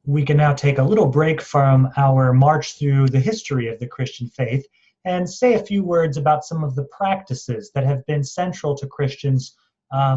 we can now take a little break from our march through the history of the Christian faith and say a few words about some of the practices that have been central to Christians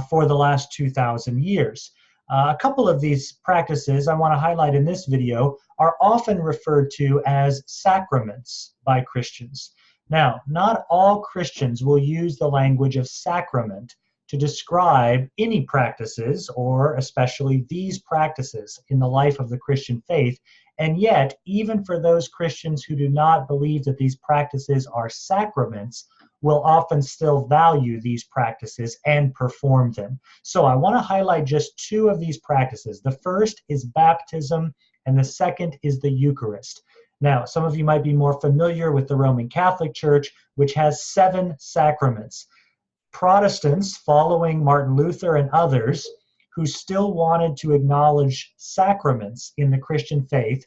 for the last 2,000 years. A couple of these practices I want to highlight in this video are often referred to as sacraments by Christians. Now, not all Christians will use the language of sacrament to describe any practices, or especially these practices in the life of the Christian faith. And yet, even for those Christians who do not believe that these practices are sacraments, will often still value these practices and perform them. So I want to highlight just two of these practices. The first is baptism, and the second is the Eucharist. Now, some of you might be more familiar with the Roman Catholic Church, which has 7 sacraments. Protestants, following Martin Luther and others, who still wanted to acknowledge sacraments in the Christian faith,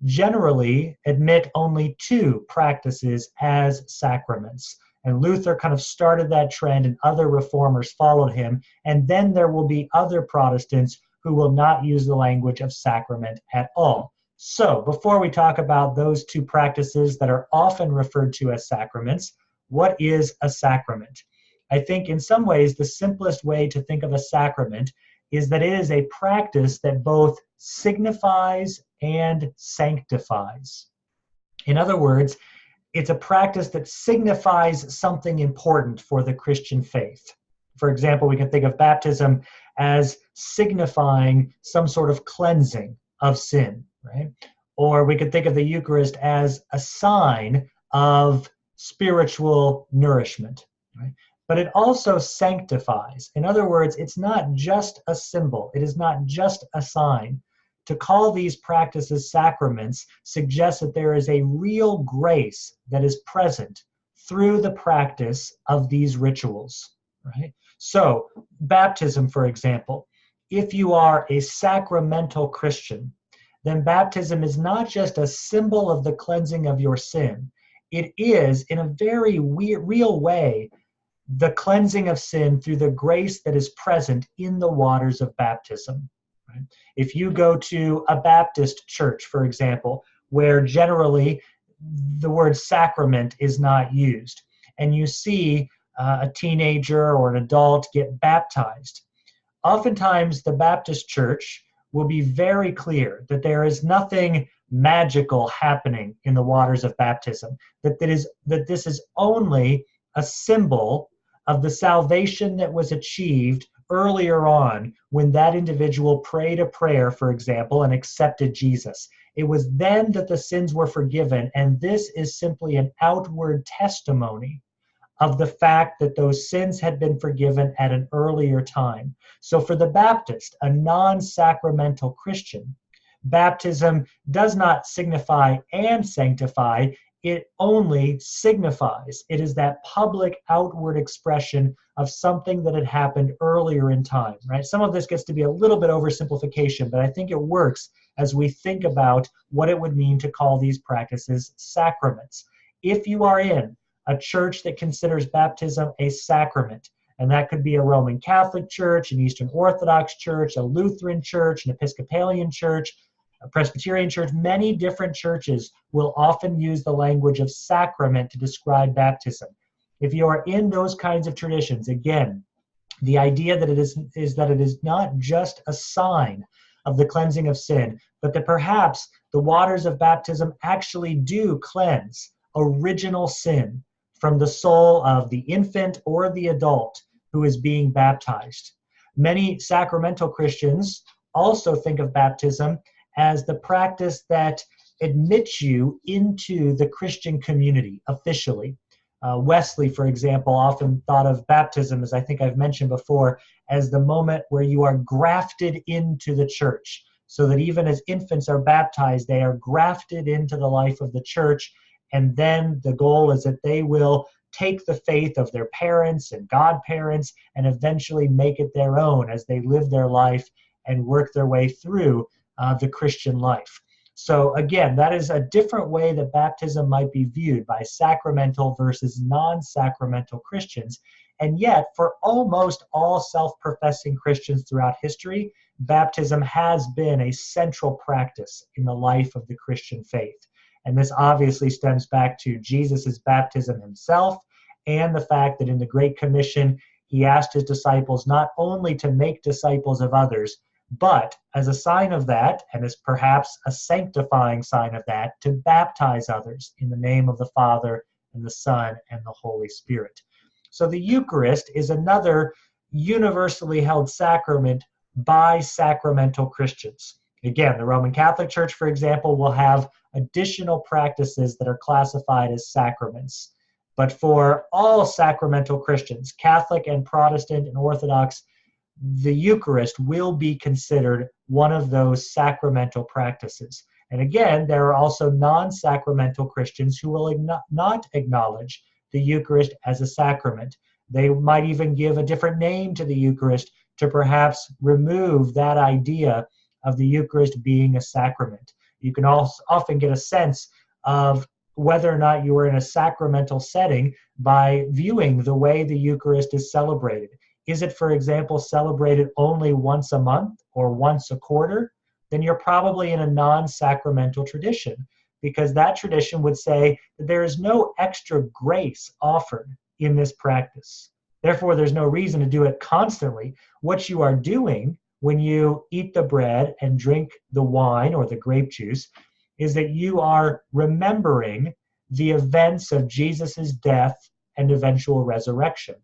generally admit only 2 practices as sacraments. And Luther kind of started that trend, and other reformers followed him. And then there will be other Protestants who will not use the language of sacrament at all. So before we talk about those 2 practices that are often referred to as sacraments, what is a sacrament? I think in some ways the simplest way to think of a sacrament is that it is a practice that both signifies and sanctifies. In other words, it's a practice that signifies something important for the Christian faith. For example, we can think of baptism as signifying some sort of cleansing of sin, right? Or we could think of the Eucharist as a sign of spiritual nourishment, right? But it also sanctifies. In other words, it's not just a symbol. It is not just a sign. To call these practices sacraments suggests that there is a real grace that is present through the practice of these rituals, right? So, baptism, for example, if you are a sacramental Christian, then baptism is not just a symbol of the cleansing of your sin. It is, in a very real way, the cleansing of sin through the grace that is present in the waters of baptism. Right? If you go to a Baptist church, for example, where generally the word sacrament is not used, and you see a teenager or an adult get baptized, oftentimes the Baptist church will be very clear that there is nothing magical happening in the waters of baptism, that this is only a symbol of the salvation that was achieved earlier on when that individual prayed a prayer, for example, and accepted Jesus. It was then that the sins were forgiven, and this is simply an outward testimony of the fact that those sins had been forgiven at an earlier time. So for the Baptist, a non-sacramental Christian, baptism does not signify and sanctify. It only signifies. It is that public outward expression of something that had happened earlier in time, right? Some of this gets to be a little bit oversimplification, but I think it works as we think about what it would mean to call these practices sacraments. If you are in a church that considers baptism a sacrament, and that could be a Roman Catholic church, an Eastern Orthodox church, a Lutheran church, an Episcopalian church, a Presbyterian church, many different churches will often use the language of sacrament to describe baptism. If you are in those kinds of traditions, again, the idea that it is not just a sign of the cleansing of sin, but that perhaps the waters of baptism actually do cleanse original sin from the soul of the infant or the adult who is being baptized. Many sacramental Christians also think of baptism as the practice that admits you into the Christian community officially. Wesley, for example, often thought of baptism, as I think I've mentioned before, as the moment where you are grafted into the church, so that even as infants are baptized, they are grafted into the life of the church, and then the goal is that they will take the faith of their parents and godparents and eventually make it their own as they live their life and work their way through the Christian life. So again, that is a different way that baptism might be viewed by sacramental versus non-sacramental Christians. And yet, for almost all self-professing Christians throughout history, baptism has been a central practice in the life of the Christian faith. And this obviously stems back to Jesus' baptism himself and the fact that in the Great Commission, he asked his disciples not only to make disciples of others, but as a sign of that, and as perhaps a sanctifying sign of that, to baptize others in the name of the Father and the Son and the Holy Spirit. So the Eucharist is another universally held sacrament by sacramental Christians. Again, the Roman Catholic Church, for example, will have additional practices that are classified as sacraments. But for all sacramental Christians, Catholic and Protestant and Orthodox, the Eucharist will be considered one of those sacramental practices. And again, there are also non-sacramental Christians who will not acknowledge the Eucharist as a sacrament. They might even give a different name to the Eucharist to perhaps remove that idea of the Eucharist being a sacrament. You can also often get a sense of whether or not you are in a sacramental setting by viewing the way the Eucharist is celebrated. Is it, for example, celebrated only once a month or once a quarter? Then you're probably in a non-sacramental tradition, because that tradition would say that there is no extra grace offered in this practice. Therefore, there's no reason to do it constantly. What you are doing when you eat the bread and drink the wine or the grape juice is that you are remembering the events of Jesus' death and eventual resurrection.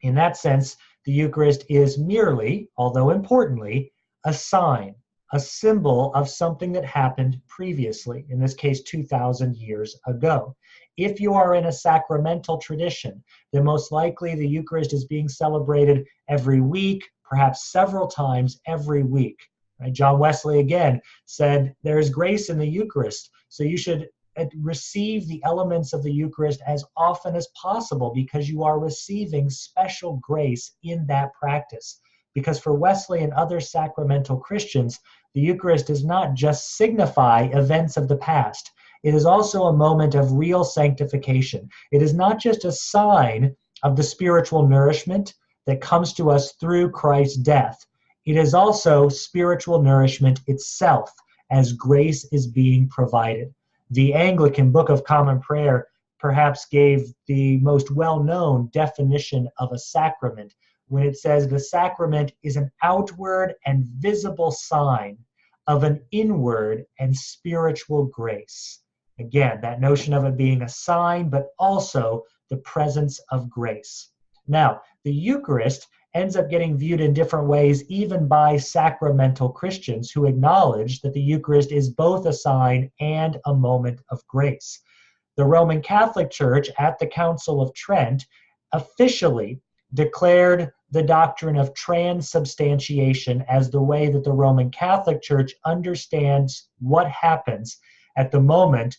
In that sense, the Eucharist is merely, although importantly, a sign, a symbol of something that happened previously, in this case 2,000 years ago. If you are in a sacramental tradition, then most likely the Eucharist is being celebrated every week, perhaps several times every week. Right? John Wesley again said, there is grace in the Eucharist, so you should receive the elements of the Eucharist as often as possible, because you are receiving special grace in that practice. Because for Wesley and other sacramental Christians, the Eucharist does not just signify events of the past. It is also a moment of real sanctification. It is not just a sign of the spiritual nourishment that comes to us through Christ's death. It is also spiritual nourishment itself, as grace is being provided. The Anglican Book of Common Prayer perhaps gave the most well-known definition of a sacrament when it says the sacrament is an outward and visible sign of an inward and spiritual grace. Again, that notion of it being a sign, but also the presence of grace. Now, the Eucharist ends up getting viewed in different ways even by sacramental Christians who acknowledge that the Eucharist is both a sign and a moment of grace. The Roman Catholic Church at the Council of Trent officially declared the doctrine of transubstantiation as the way that the Roman Catholic Church understands what happens at the moment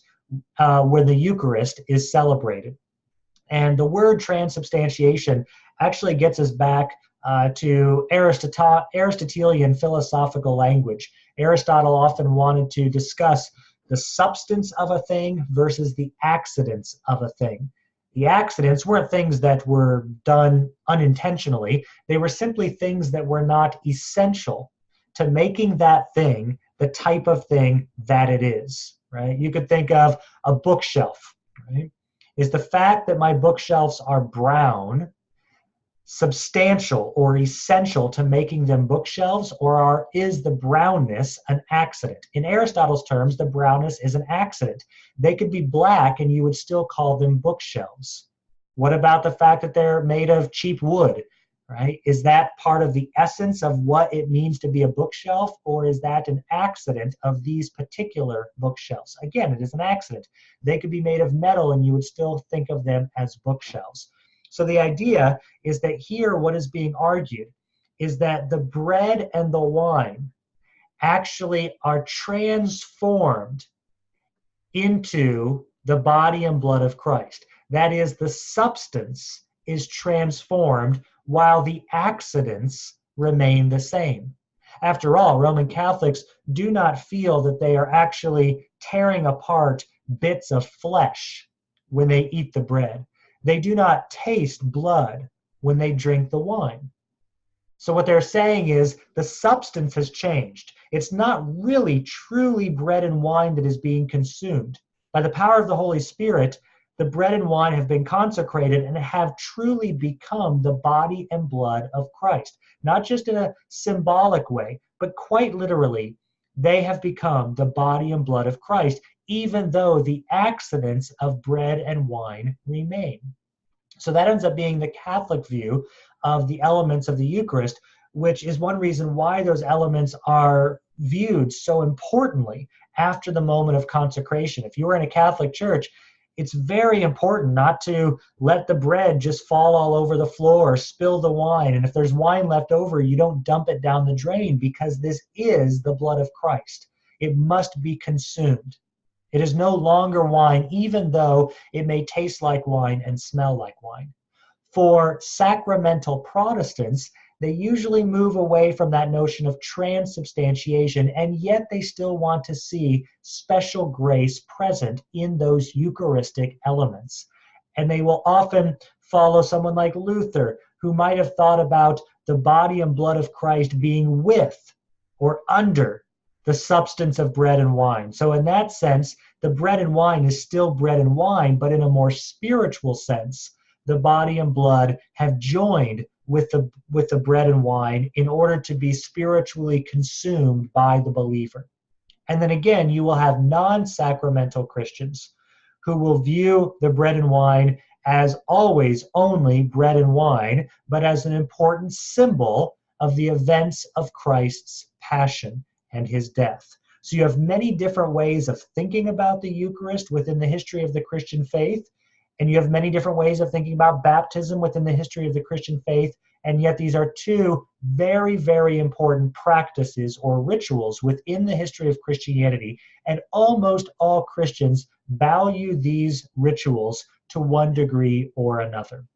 when the Eucharist is celebrated. And the word transubstantiation actually gets us back to Aristotelian philosophical language. Aristotle often wanted to discuss the substance of a thing versus the accidents of a thing. The accidents weren't things that were done unintentionally. They were simply things that were not essential to making that thing the type of thing that it is, right? You could think of a bookshelf, right? Is the fact that my bookshelves are brown substantial or essential to making them bookshelves, or is the brownness an accident? In Aristotle's terms, the brownness is an accident. They could be black and you would still call them bookshelves. What about the fact that they're made of cheap wood, right? Is that part of the essence of what it means to be a bookshelf, or is that an accident of these particular bookshelves? Again, it is an accident. They could be made of metal and you would still think of them as bookshelves. So the idea is that here what is being argued is that the bread and the wine actually are transformed into the body and blood of Christ. That is, the substance is transformed while the accidents remain the same. After all, Roman Catholics do not feel that they are actually tearing apart bits of flesh when they eat the bread. They do not taste blood when they drink the wine. So what they're saying is the substance has changed. It's not really truly bread and wine that is being consumed. By the power of the Holy Spirit, the bread and wine have been consecrated and have truly become the body and blood of Christ. Not just in a symbolic way, but quite literally, they have become the body and blood of Christ, even though the accidents of bread and wine remain. So that ends up being the Catholic view of the elements of the Eucharist, which is one reason why those elements are viewed so importantly after the moment of consecration. If you were in a Catholic church, it's very important not to let the bread just fall all over the floor or spill the wine. And if there's wine left over, you don't dump it down the drain, because this is the blood of Christ. It must be consumed. It is no longer wine, even though it may taste like wine and smell like wine. For sacramental Protestants, they usually move away from that notion of transubstantiation, and yet they still want to see special grace present in those Eucharistic elements. And they will often follow someone like Luther, who might have thought about the body and blood of Christ being with or under the substance of bread and wine. So in that sense, the bread and wine is still bread and wine, but in a more spiritual sense, the body and blood have joined with the bread and wine in order to be spiritually consumed by the believer. And then again, you will have non-sacramental Christians who will view the bread and wine as always only bread and wine, but as an important symbol of the events of Christ's passion and his death. So you have many different ways of thinking about the Eucharist within the history of the Christian faith, and you have many different ways of thinking about baptism within the history of the Christian faith, and yet these are two very, very important practices or rituals within the history of Christianity, and almost all Christians value these rituals to one degree or another.